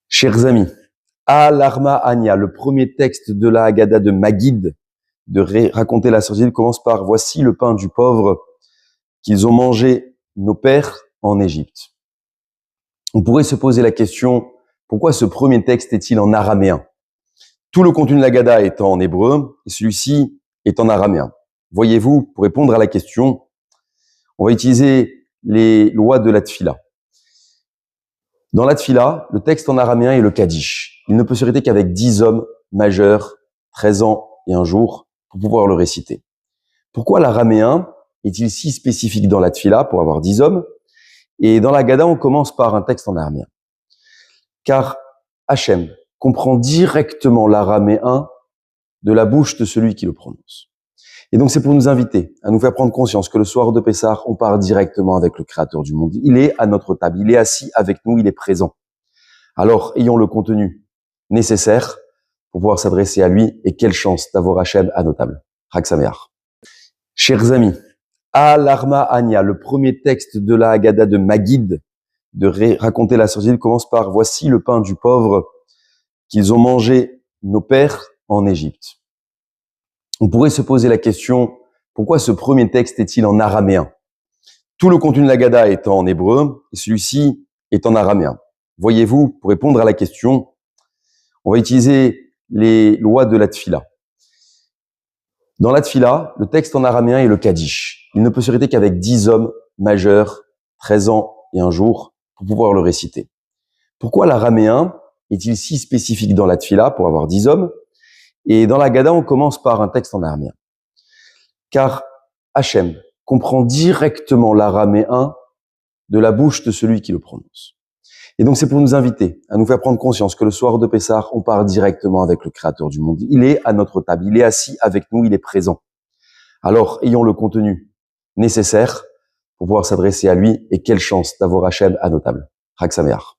Chers amis, Al-Arma Anya, le premier texte de la Haggadah de Maguid, de raconter la sortie, commence par « Voici le pain du pauvre qu'ils ont mangé nos pères en Égypte ». On pourrait se poser la question, pourquoi ce premier texte est-il en araméen? Tout le contenu de la Haggadah est en hébreu et celui-ci est en araméen. Voyez-vous, pour répondre à la question, on va utiliser les lois de la Tfila. Dans la Tfila, le texte en araméen est le Kaddish. Il ne peut se réciter qu'avec 10 hommes majeurs, 13 ans et un jour, pour pouvoir le réciter. Pourquoi l'araméen est-il si spécifique dans la Tfila pour avoir 10 hommes? Et dans la Haggadah, on commence par un texte en araméen. Car Hachem comprend directement l'araméen de la bouche de celui qui le prononce. Et donc c'est pour nous inviter à nous faire prendre conscience que le soir de Pessah, on part directement avec le Créateur du monde. Il est à notre table, il est assis avec nous, il est présent. Alors ayons le contenu nécessaire pour pouvoir s'adresser à lui, et quelle chance d'avoir Hachem à nos tables. Chag Sameach. Chers amis, Al-Arma Anya, le premier texte de la Haggadah de Maguid, de raconter la sortie, commence par « Voici le pain du pauvre qu'ils ont mangé nos pères en Égypte ». On pourrait se poser la question, pourquoi ce premier texte est-il en araméen? Tout le contenu de la Haggadah est en hébreu et celui-ci est en araméen. Voyez-vous, pour répondre à la question, on va utiliser les lois de la Tfila. Dans la Tfila, le texte en araméen est le Kaddish. Il ne peut se réciter qu'avec 10 hommes majeurs, 13 ans et un jour, pour pouvoir le réciter. Pourquoi l'araméen est-il si spécifique dans la Tfila pour avoir 10 hommes? Et dans la Haggadah, on commence par un texte en araméen. Car Hachem comprend directement l'araméen de la bouche de celui qui le prononce. Et donc c'est pour nous inviter à nous faire prendre conscience que le soir de Pessah, on part directement avec le Créateur du monde. Il est à notre table, il est assis avec nous, il est présent. Alors ayons le contenu nécessaire pour pouvoir s'adresser à lui, et quelle chance d'avoir Hachem à nos tables. Chag Sameach.